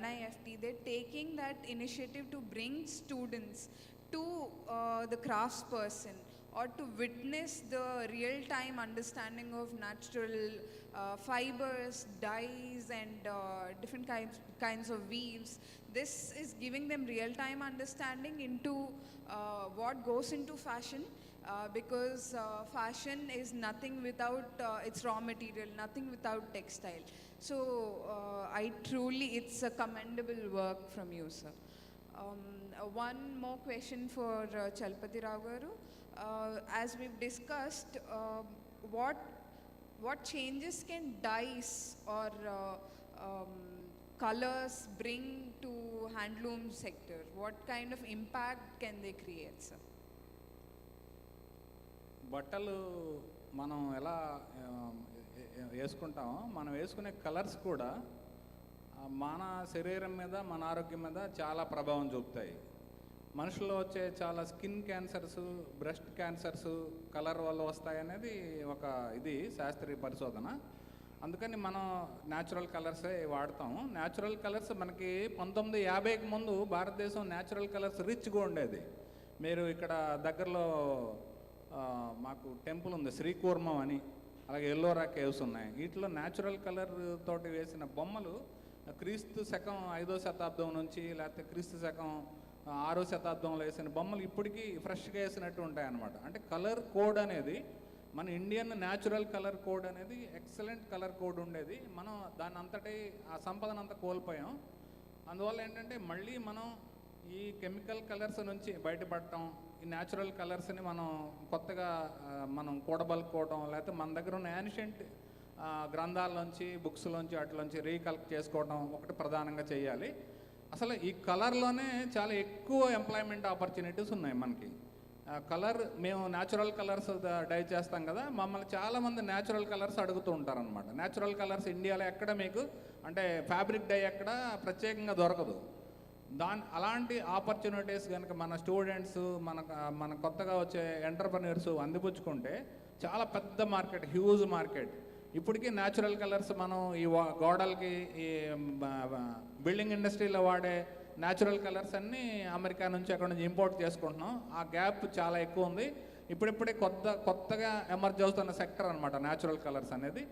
NIFT, they're taking that initiative to bring students to the craftsperson, or to witness the real-time understanding of natural fibers, dyes, and different kinds of weaves. This is giving them real-time understanding into what goes into fashion, because fashion is nothing without its raw material, nothing without textile. So it's a commendable work from you, sir. One more question for Chalpati Rao garu. As we've discussed, what changes can dyes or colors bring to handloom sector? What kind of impact can they create, sir? బట్టలు మనం ఎలా వేసుకుంటామో మనం వేసుకునే colours కూడా మన శరీరం మీద మన ఆరోగ్యం మీద చాలా ప్రభావం చూపుతాయి. మనుషుల్లో వచ్చే చాలా skin cancers, breast cancers colour వల్ల వస్తాయనేది ఒక శాస్త్రీయ పరిశోధన. అందుకని మనం న్యాచురల్ కలర్సే వాడతాము. న్యాచురల్ కలర్స్ మనకి 1950కి ముందు భారతదేశం న్యాచురల్ కలర్స్ రిచ్గా ఉండేది. మీరు ఇక్కడ దగ్గరలో మాకు టెంపుల్ ఉంది శ్రీకూర్మం అని, అలాగే ఎల్లోరా కేవ్స్ ఉన్నాయి. వీటిలో న్యాచురల్ కలర్ తోటి వేసిన బొమ్మలు క్రీస్తు శకం 5వ శతాబ్దం నుంచి లేకపోతే క్రీస్తు శకం 6వ శతాబ్దంలో వేసిన బొమ్మలు ఇప్పటికీ ఫ్రెష్గా వేసినట్టు ఉంటాయి అన్నమాట. అంటే కలర్ కోడ్ అనేది మన ఇండియన్ న్యాచురల్ కలర్ కోడ్ అనేది ఎక్సలెంట్ కలర్ కోడ్ ఉండేది. మనం దాని అంతటి ఆ సంపదనంతా కోల్పోయాం. అందువల్ల ఏంటంటే మళ్ళీ మనం ఈ కెమికల్ కలర్స్ నుంచి బయటపడటం, ఈ న్యాచురల్ కలర్స్ని మనం కొత్తగా మనం కూడబలుకోవడం, లేకపోతే మన దగ్గర ఉన్న యాన్షియంట్ గ్రంథాల్లోంచి, బుక్స్లోంచి, వాటిలోంచి రీకలెక్ట్ చేసుకోవడం ఒకటి ప్రధానంగా చేయాలి. అసలు ఈ కలర్లోనే చాలా ఎక్కువ ఎంప్లాయ్మెంట్ ఆపర్చునిటీస్ ఉన్నాయి మనకి. కలర్ మేము న్యాచురల్ కలర్స్ డై చేస్తాం కదా, మమ్మల్ని చాలామంది న్యాచురల్ కలర్స్ అడుగుతూ ఉంటారనమాట. న్యాచురల్ కలర్స్ ఇండియాలో ఎక్కడ మీకు అంటే ఫ్యాబ్రిక్ డై ఎక్కడ ప్రత్యేకంగా దొరకదు. అలాంటి ఆపర్చునిటీస్ కనుక మన స్టూడెంట్స్, మన కొత్తగా వచ్చే ఎంటర్ప్రెన్యూర్స్ అందిపుచ్చుకుంటే చాలా పెద్ద మార్కెట్, హ్యూజ్ మార్కెట్. ఇప్పటికీ న్యాచురల్ కలర్స్ మనం ఈ గోడలకి, ఈ బిల్డింగ్ ఇండస్ట్రీలో వాడే న్యాచురల్ కలర్స్ అన్నీ అమెరికా నుంచి అక్కడ నుంచి ఇంపోర్ట్ చేసుకుంటున్నాం. ఆ గ్యాప్ చాలా ఎక్కువ ఉంది. ఇప్పుడిప్పుడే కొత్తగా ఎమర్జ్ అవుతున్న సెక్టర్ అనమాట న్యాచురల్ కలర్స్ అనేది.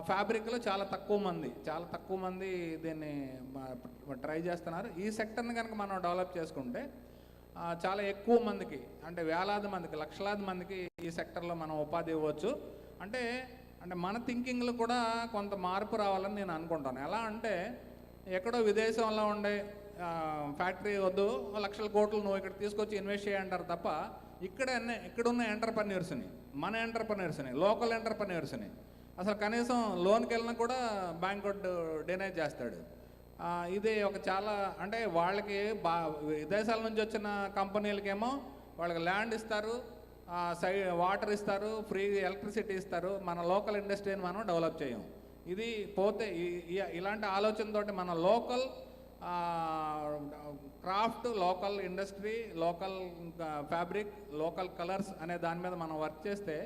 ఫ్యాబ్రిక్లో చాలా తక్కువ మంది దీన్ని ట్రై చేస్తున్నారు. ఈ సెక్టర్ని కనుక మనం డెవలప్ చేసుకుంటే చాలా ఎక్కువ మందికి, అంటే వేలాది మందికి, లక్షలాది మందికి ఈ సెక్టర్లో మనం ఉపాధి ఇవ్వచ్చు. అంటే మన థింకింగ్లో కూడా కొంత మార్పు రావాలని నేను అనుకుంటాను. ఎలా అంటే ఎక్కడో విదేశంలో ఉండే ఫ్యాక్టరీ వద్దు, లక్షల కోట్లు నువ్వు ఇక్కడ తీసుకొచ్చి ఇన్వెస్ట్ చేయంటారు తప్ప ఇక్కడున్న ఎంటర్ప్రెన్యూర్స్ని, మన ఎంటర్ప్రెన్యూర్స్ని, లోకల్ ఎంటర్ప్రెన్యూర్స్ని అసలు కనీసం లోన్కి వెళ్ళినా కూడా బ్యాంక్ డినై చేస్తాడు. ఇది ఒక చాలా అంటే వాళ్ళకి విదేశాల నుంచి వచ్చిన కంపెనీలకేమో వాళ్ళకి ల్యాండ్ ఇస్తారు, వాటర్ ఇస్తారు, ఫ్రీ ఎలక్ట్రిసిటీ ఇస్తారు. మన లోకల్ ఇండస్ట్రీని మనం డెవలప్ చేయం. ఇది పోతే ఇలాంటి ఆలోచనతోటి మన local craft, local industry, local fabric, local colours అనే దాని మీద మనం వర్క్ చేస్తే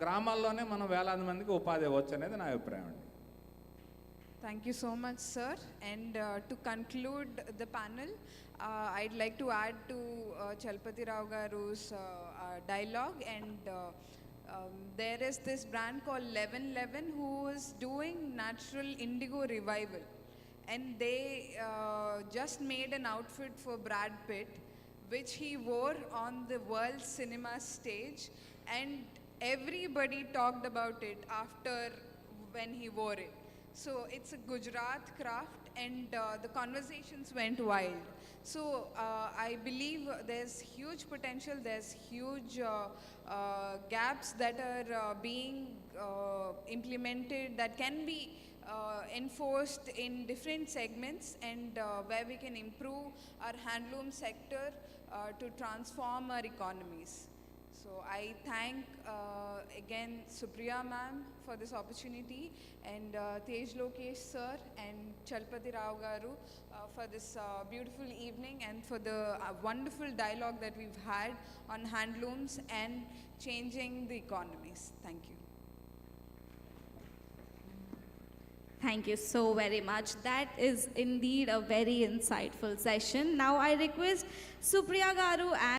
గ్రామాల్లోనే మనం వేలాది మందికి ఉపాధి ఇవ్వచ్చు అనేది నా అభిప్రాయం అండి. Thank you so much, sir. And to conclude the panel, I'd like to add to Chalpati Rao garu's dialogue. And there is this brand called 1111 who is doing natural indigo revival. And they just made an outfit for Brad Pitt, which he wore on the world cinema stage. And everybody talked about it after when he wore it. So it's a Gujarat craft, and the conversations went wild. So I believe there's huge potential, there's huge gaps that are being implemented, that can be enforced in different segments, and where we can improve our handloom sector to transform our economies. So I thank again Supriya ma'am for this opportunity, and Tej Lokesh sir and Chalpati Rao garu for this beautiful evening, and for the wonderful dialogue that we've had on handlooms and changing the economies. Thank you. Thank you so very much. That is indeed a very insightful session. Now I request Supriya Garu and